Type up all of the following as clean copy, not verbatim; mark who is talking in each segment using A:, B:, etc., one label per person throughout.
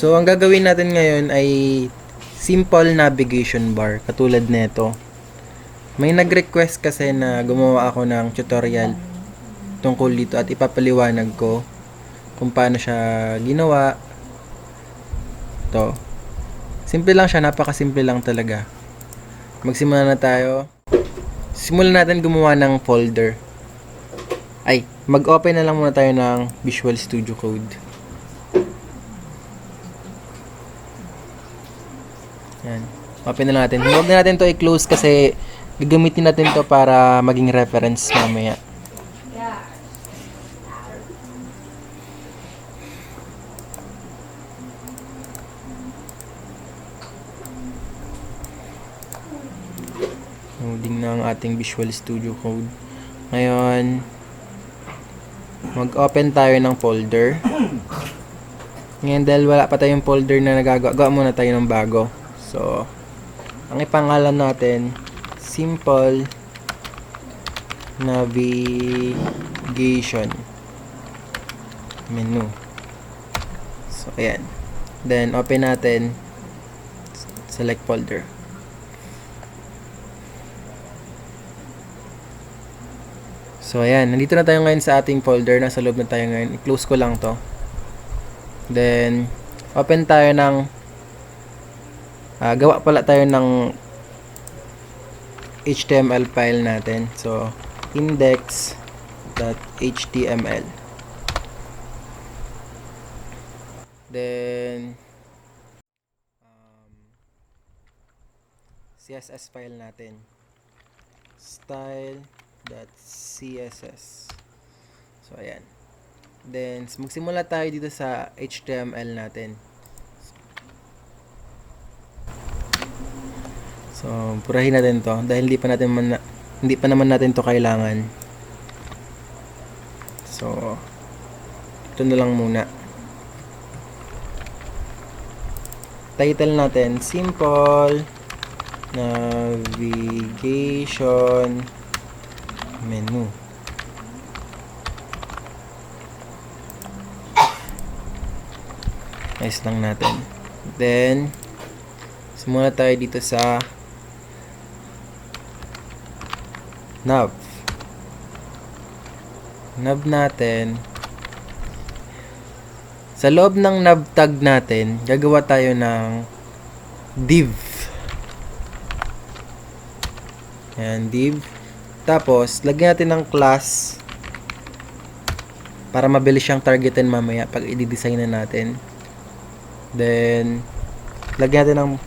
A: So, ang gagawin natin ngayon ay simple navigation bar, katulad nito. May nag-request kasi na gumawa ako ng tutorial tungkol dito at ipapaliwanag ko kung paano siya ginawa. To. Simple lang siya, napakasimple lang talaga. Magsimula na tayo. Simulan natin gumawa ng folder. Mag-open na lang muna tayo ng Visual Studio Code. Yan. Open na natin. Huwag na natin to i-close kasi gagamitin natin to para maging reference mamaya. Loading na ang ating Visual Studio Code. Ngayon, mag-open tayo ng folder. Ngayon, dahil wala pa tayong folder na nagagawa, gawa muna tayo ng bago. So, ang ipangalan natin, Simple Navigation Menu. So, ayan. Then, open natin. Select folder. So, ayan. Nandito na tayo ngayon sa ating folder. Nasa loob na tayo ngayon. I-close ko lang to. Then, open tayo ng gawa pala tayo ng HTML file natin. So, index.html. Then, CSS file natin. Style.css. So, ayan. Then, magsimula tayo dito sa HTML natin. So, purahin natin to dahil hindi pa naman natin to kailangan. So, ito na lang muna. Title natin, Simple Navigation Menu. Ayos lang natin. Then, simula tayo dito sa nav natin. Sa loob ng nav tag natin, gagawa tayo ng div. Ayan, div. Tapos, lagyan natin ng class para mabilis siyang targetin mamaya pag i-design na natin. Then, lagyan natin ng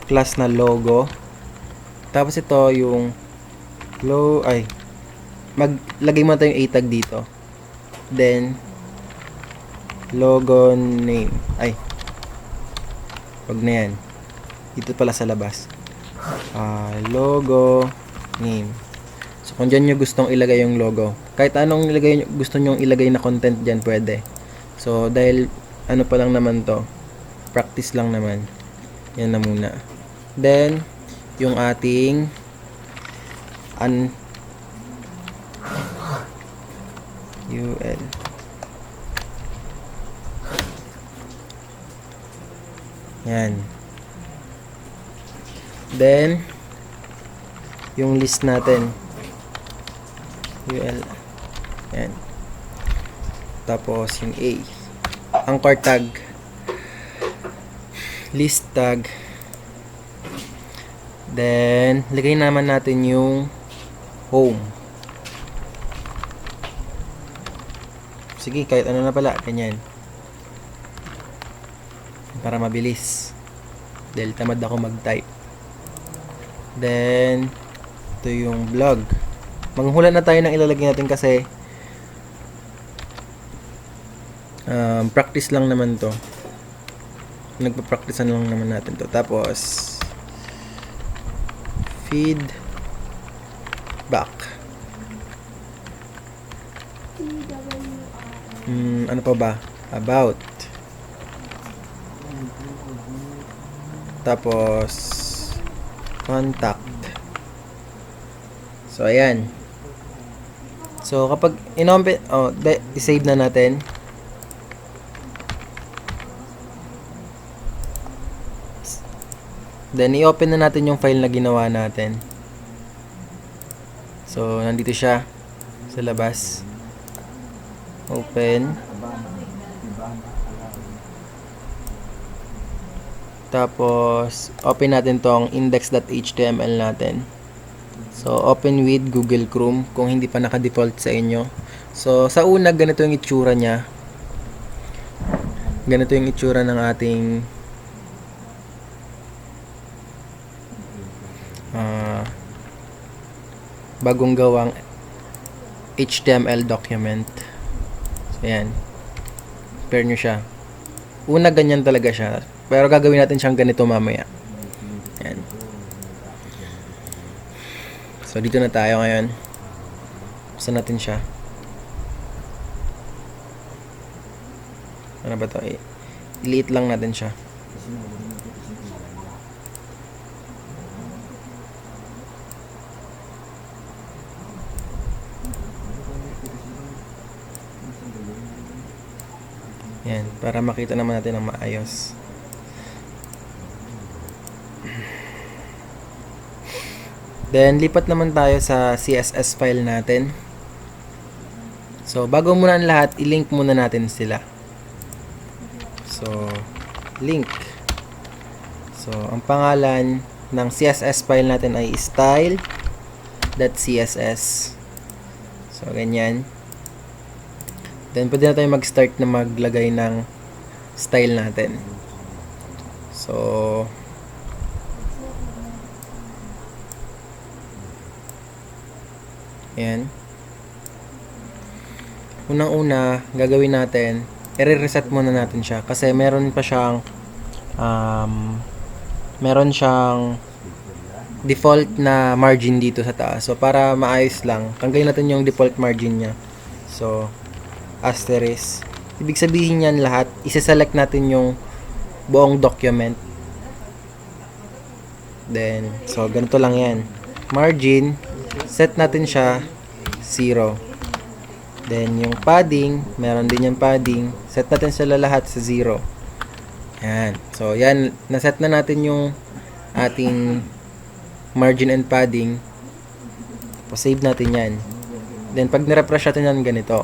A: class na logo. Tapos ito yung maglagay mo tayong a tag dito. Then, logo name. Wag na yan. Dito pala sa labas. Logo name. So, kung dyan nyo gustong ilagay yung logo. Kahit anong gusto nyo ilagay na content dyan, pwede. So, dahil ano pa lang naman to, practice lang naman. Yan na muna. Then, yung ating UL. Yan. Then, yung list natin. UL. Yan. Tapos, yung A. Anchor tag. List tag. Then, lagay naman natin yung home. Sige, kahit ano na pala, ganyan. Para mabilis. Dahil tamad ako mag-type. Then, ito yung blog. Manghula na tayo ng ilalagay natin kasi practice lang naman to. Nagpa-practicean lang naman natin to. Tapos, feedback. Ano pa ba? About. Tapos, contact. So, ayan. So, kapag i-save na natin. Then, i-open na natin yung file na ginawa natin. So, nandito siya sa labas. Open. Tapos, open natin tong index.html natin. So, open with Google Chrome kung hindi pa naka-default sa inyo. So, sa una, ganito yung itsura niya. Ganito yung itsura ng ating bagong gawang HTML document. So, ayan. Prepare nyo siya. Una, ganyan talaga siya. Pero gagawin natin siyang ganito mamaya. Ayan. So, dito na tayo ngayon. Saan natin siya? Ano ba to? Iliit lang natin siya. Yan, para makita naman natin ang maayos. Then, lipat naman tayo sa CSS file natin. So, bago muna ang lahat, i-link muna natin sila. So, link. So, ang pangalan ng CSS file natin ay style.css. So, ganyan. Then, pwede na tayo mag-start na maglagay ng style natin. So, ayan. Unang-una, gagawin natin, i-reset muna natin siya. Kasi meron pa siyang, meron siyang default na margin dito sa taas. So, para maayos lang, tanggalin natin yung default margin niya. So, asterisk. Ibig sabihin yan lahat, isa-select natin yung buong document. Then, so, ganito lang yan. Margin, set natin siya 0. Then, yung padding, meron din yung padding, set natin sila lahat sa 0. Yan. So, yan, naset na natin yung ating margin and padding. Save natin yan. Then, pag nirefresh natin yan, ganito.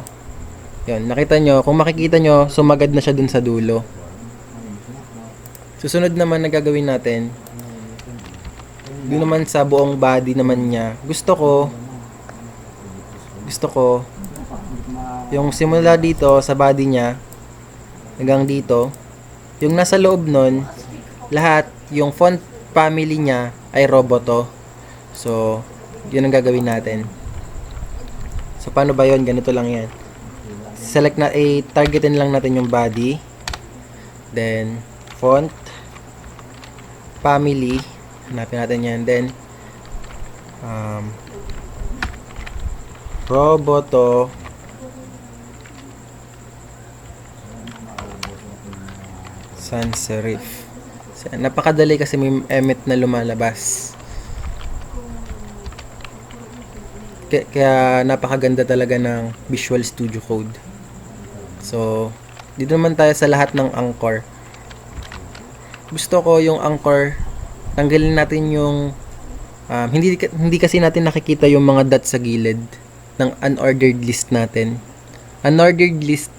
A: Yun, nakita nyo, kung makikita nyo, sumagad na siya dun sa dulo. Susunod naman na gagawin natin, dun naman sa buong body naman niya, gusto ko, yung simula dito sa body niya, hanggang dito, yung nasa loob nun, lahat, yung font family niya ay Roboto. So, yun ang gagawin natin. So, paano ba yun? Ganito lang yan. Select na, targetin lang natin yung body. Then, font, family, hanapin natin yan. Then, Roboto, sans serif. So, napakadali kasi may emit na lumalabas. Kaya napakaganda talaga ng Visual Studio Code. So, dito naman tayo sa lahat ng anchor. Gusto ko yung anchor, tanggalin natin yung hindi kasi natin nakikita yung mga dots sa gilid ng unordered list natin. Unordered list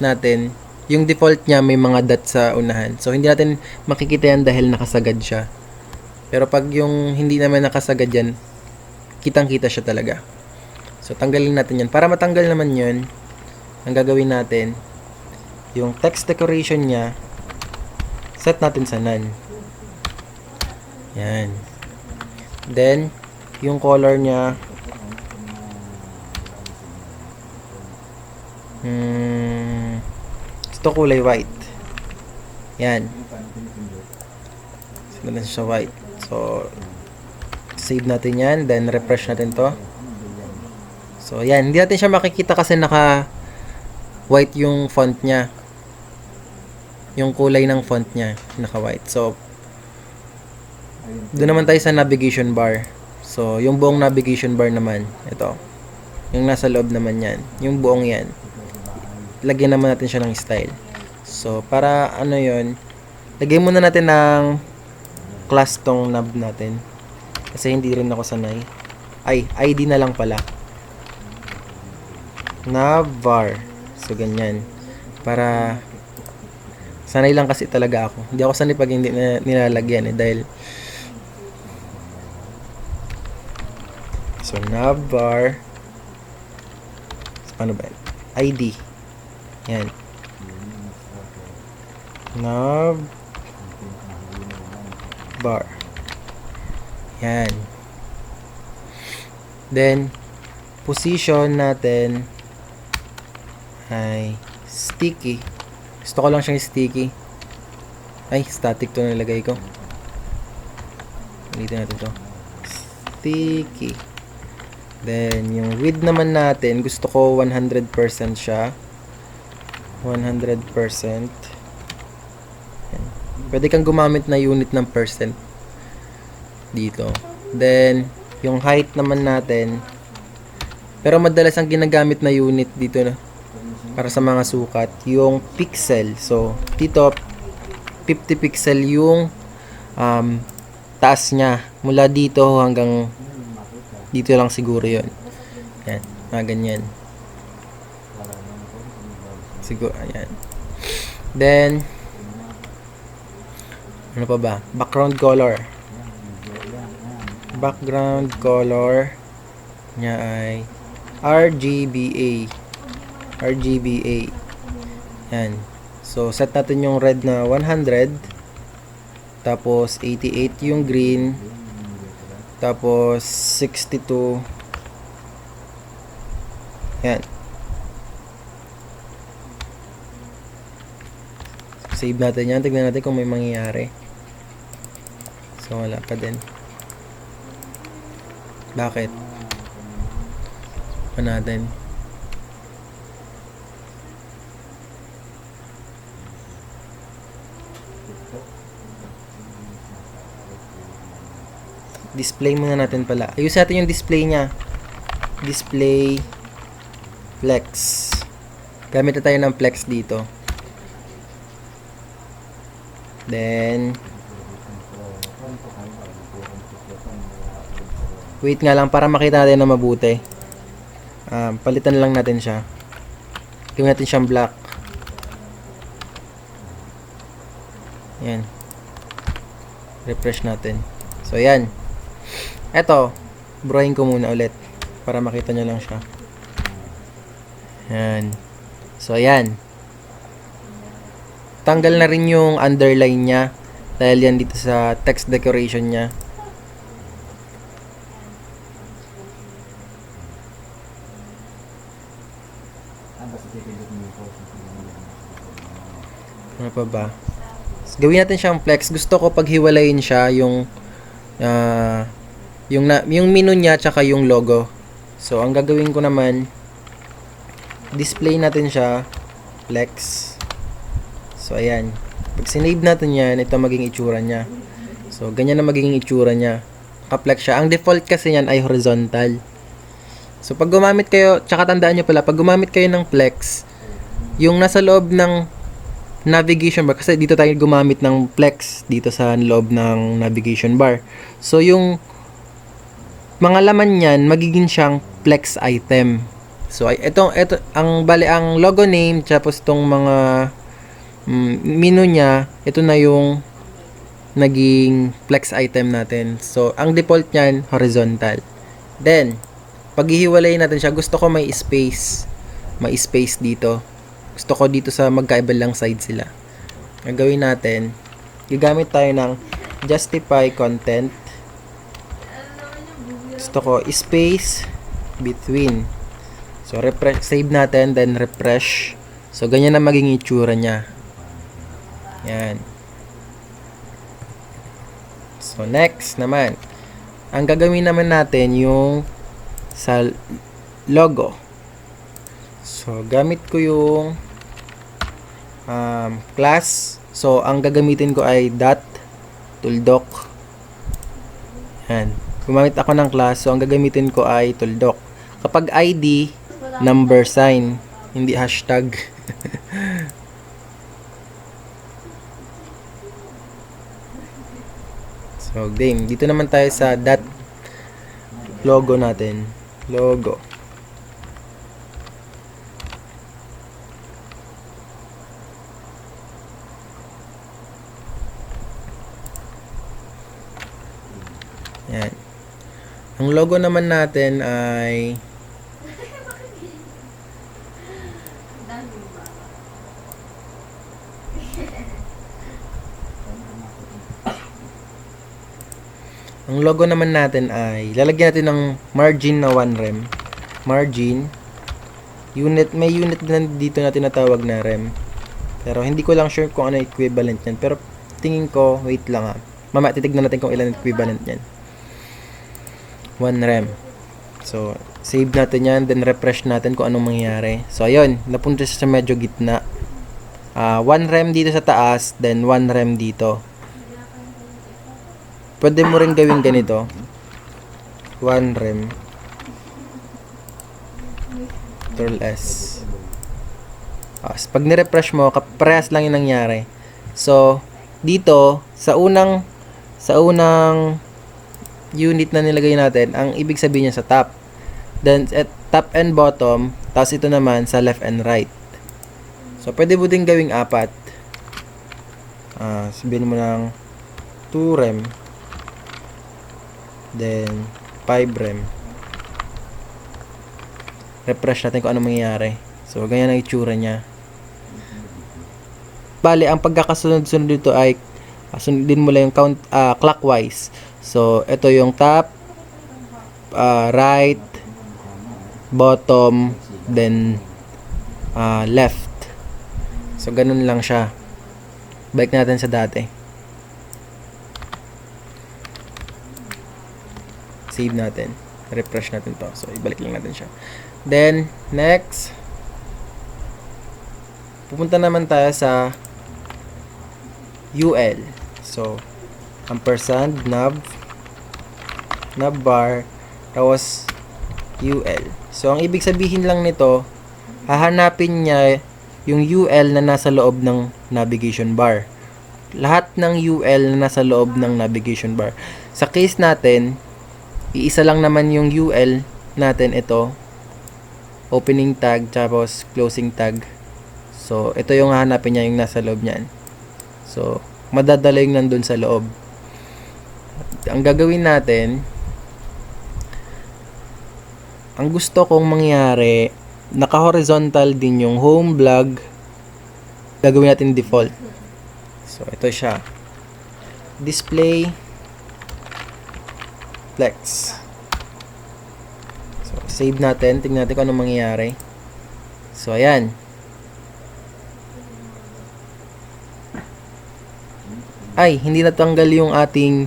A: natin, yung default niya may mga dots sa unahan. So, hindi natin makikita yan dahil nakasagad siya. Pero pag yung hindi naman nakasagad yan, kitang-kita siya talaga. So, tanggalin natin yan. Para matanggal naman yun, ang gagawin natin, yung text decoration niya, set natin sa none. Yan. Then, yung color niya, gusto kulay white. Yan. Set natin siya white. So, save natin yan. Then, refresh natin to. So, yan. Hindi natin siya makikita kasi naka-white yung font niya. Yung kulay ng font niya, naka-white. So, doon naman tayo sa navigation bar. So, yung buong navigation bar naman, ito. Yung nasa loob naman yan. Yung buong yan. Lagyan naman natin siya ng style. So, para ano yon, lagyan muna natin ng class tong knob natin. Kasi hindi rin ako sanay. Ay, ID na lang pala. Navbar. So, ganyan. Para sanay lang kasi talaga ako. Hindi ako sanay pag hindi na nilalagyan dahil so, navbar. So, paano ba? ID. Yan. Navbar. Yan. Then, position natin ay sticky. Gusto ko lang siyang sticky. Ay, static to nilagay ko. Ulitin natin to. Sticky. Then, yung width naman natin, gusto ko 100% siya. 100%. Yan. Pwede kang gumamit na unit ng percent dito. Then, yung height naman natin, pero madalas ang ginagamit na unit dito na para sa mga sukat, yung pixel. So, dito, 50 pixel yung taas niya. Mula dito hanggang dito lang siguro yun. Yan, mga ganyan. Siguro, ayan. Then, ano pa ba? Background color. Background color niya ay RGBA. RGBA. Yan. So, set natin yung red na 100. Tapos, 88 yung green. Tapos, 62. Yan. Save natin yan. Tignan natin kung may mangyayari. So, wala pa din. Bakit? Pa natin. Display muna natin pala. Ayusin natin yung display niya. Display flex. Gamit na tayo ng flex dito. Then, wait nga lang para makita natin na mabuti. Palitan lang natin siya. Gawin natin siyang black. Yan. Refresh natin. So, yan. Eto, drawing ko muna ulit para makita nyo lang siya. Yan. So, yan. Tanggal na rin yung underline niya dahil yan dito sa text decoration niya. Ano pa ba? Gawin natin siyang flex. Gusto ko paghiwalayin siya yung menu niya tsaka yung logo. So, ang gagawin ko naman, display natin siya, flex. So, ayan. Pag sinave natin yan, ito maging itsura niya. So, ganyan na magiging itsura niya. Naka-flex siya. Ang default kasi yan ay horizontal. So, pag gumamit kayo, tsaka tandaan nyo pala, pag gumamit kayo ng flex, yung nasa loob ng navigation bar, kasi dito tayo gumamit ng flex dito sa loob ng navigation bar. So, yung mga laman niyan, magiging siyang flex item. So, ito, ang logo name, tapos itong mga menu niya, ito na yung naging flex item natin. So, ang default niyan, horizontal. Then, paghihiwalayin natin siya, gusto ko may space. May space dito. Gusto ko dito sa magkaiba lang side sila. Ang gawin natin, gagamit tayo ng justify content. Gusto ko space between. So, save natin, then refresh. So, ganyan na maging itsura niya. Yan. So, next naman. Ang gagawin naman natin yung sa logo. So, gamit ko yung class. So, ang gagamitin ko ay .tuldok. Yan. Gumamit ako ng class. So, ang gagamitin ko ay tuldok. Kapag ID, number sign. Hindi hashtag. So, game. Dito naman tayo sa dot logo natin. Logo. Yan. Ang logo naman natin ay ang logo naman natin ay lalagyan natin ng margin na 1 rem. Margin. Unit. May unit din dito na tinatawag na rem. Pero hindi ko lang sure kung ano equivalent yan. Pero tingin ko, wait lang ha. Mamaya titignan natin kung ilan equivalent yan. 1 rem. So, save natin yan. Then refresh natin kung anong mangyayari. So, ayun. Napunta siya sa medyo gitna. 1 rem dito sa taas. Then 1 rem dito. Pwede mo rin gawin ganito. 1 rem. Ctrl S. Pag ni-refresh mo, parehas lang yung nangyari. So, dito, sa unang unit na nilagay natin, ang ibig sabihin niya sa top. Then, at top and bottom, tapos ito naman sa left and right. So, pwede mo din gawing 4. Sabihin mo ng 2 rem. Then, 5 rem. Refresh natin kung ano mangyayari. So, ganyan ang itsura niya. Bali, ang pagkakasunod-sunod dito ay sundin mo lang yung count clockwise. So, ito yung top, right, bottom, then left. So, ganun lang siya. Balik natin sa dati. Save natin. Refresh natin to. So, ibalik lang natin siya. Then, next. Pupunta naman tayo sa UL. So, ampersand, navbar, tapos UL. So, ang ibig sabihin lang nito, hahanapin niya yung UL na nasa loob ng navigation bar. Lahat ng UL na nasa loob ng navigation bar. Sa case natin, iisa lang naman yung UL natin ito. Opening tag, tapos closing tag. So, ito yung hahanapin niya yung nasa loob niyan. So, madadala yung nandun sa loob. Ang gagawin natin, ang gusto kong mangyari, naka-horizontal din yung home blog. Gagawin natin default. So, ito siya. Display flex. So, save natin. Tingnan natin kung ano mangyayari. So, ayan. Ay, hindi natanggal yung ating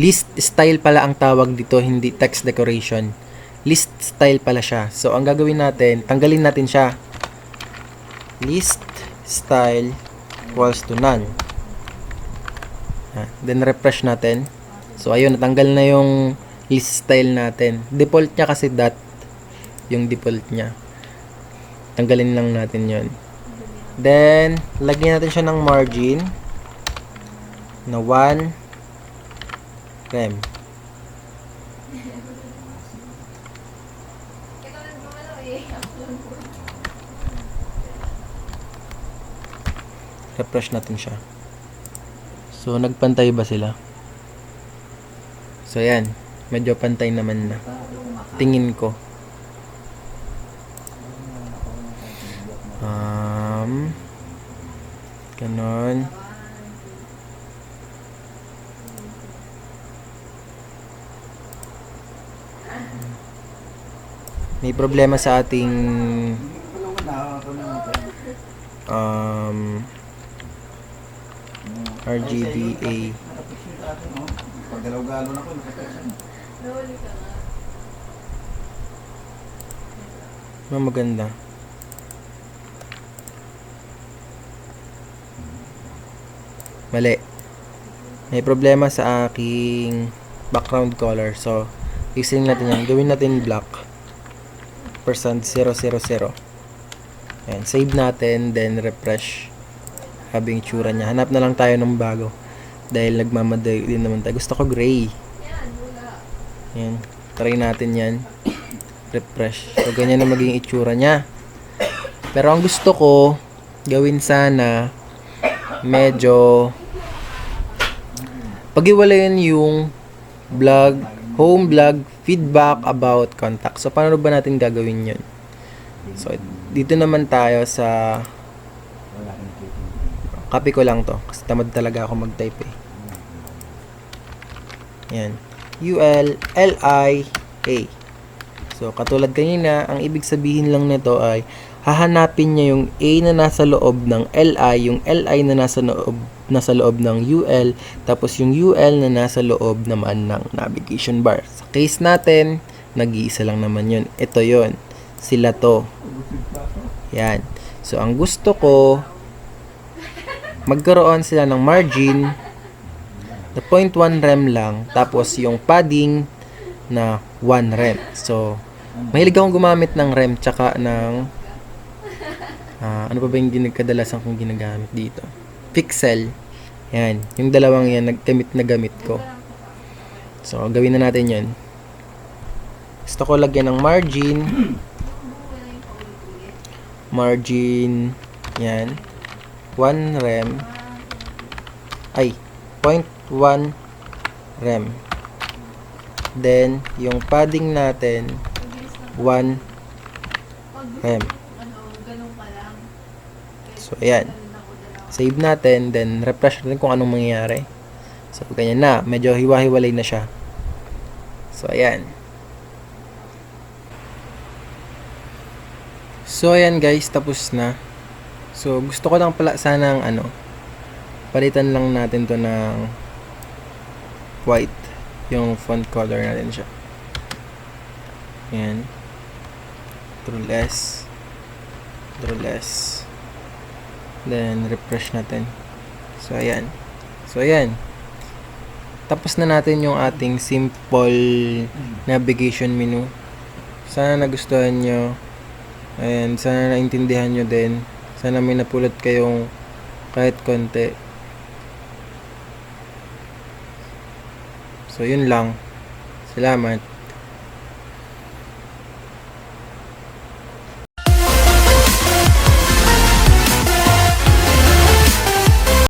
A: list style pala ang tawag dito, hindi text decoration. List style pala siya. So, ang gagawin natin, tanggalin natin siya. List style equals to none. Then, refresh natin. So, ayun, natanggal na yung list style natin. Default niya kasi dot. Yung default niya. Tanggalin lang natin yon. Then, lagyan natin siya ng margin na 1 rem. Refresh natin siya. So, nagpantay ba sila? So, yan. Medyo pantay naman na. Tingin ko. Ganon. May problema sa ating RGBA. Maganda. Mali. May problema sa aking background color. So, fixing natin yan. Gawin natin black. %000. Ayan. Save natin. Then, refresh. grabe yung itsura niya. Hanap na lang tayo ng bago. Dahil nagmamadali din naman tayo. Gusto ko gray. Yan. Try natin yan. Refresh. So, ganyan na maging itsura niya. Pero ang gusto ko, gawin sana, medyo, pag-iwalayan yung vlog, home vlog, feedback about contact. So, paano ba natin gagawin yun? So, dito naman tayo sa, copy ko lang to, kasi tamad talaga ako mag-type eh. Yan. ULLIA. So, katulad kanina, ang ibig sabihin lang nito ay hahanapin niya yung A na nasa loob ng LI, yung LI na nasa loob ng UL, tapos yung UL na nasa loob naman ng navigation bar. Sa case natin, nag-iisa lang naman yun. Ito yun. Sila to. Yan. So, ang gusto ko, magkaroon sila ng margin na 0.1 rem lang, tapos yung padding na 1 rem. So, mahilig akong gumamit ng rem tsaka ng ano pa ba yung kadalasan kong ginagamit dito? Pixel. Yan. Yung dalawang yan, naggamit na gamit ko. So, gawin na natin yan. Gusto ko lagyan ng margin. Margin. Yan. 1 rem. Ay, 0.1 rem. Then, yung padding natin, 1 rem. So, ayan. Save natin, then refresh natin kung anong mangyayari. So, ganyan na. Medyo hiwa-hiwalay na siya. So, ayan. So, ayan guys. Tapos na. So, gusto ko lang pala sanang palitan lang natin to ng white. Yung font color natin siya. Ayan. Control S. Control S. Then, refresh natin. So, ayan. So, ayan. Tapos na natin yung ating simple navigation menu. Sana nagustuhan nyo. And sana naintindihan nyo din. Sana may napulot kayong kahit konti. So, yun lang. Salamat.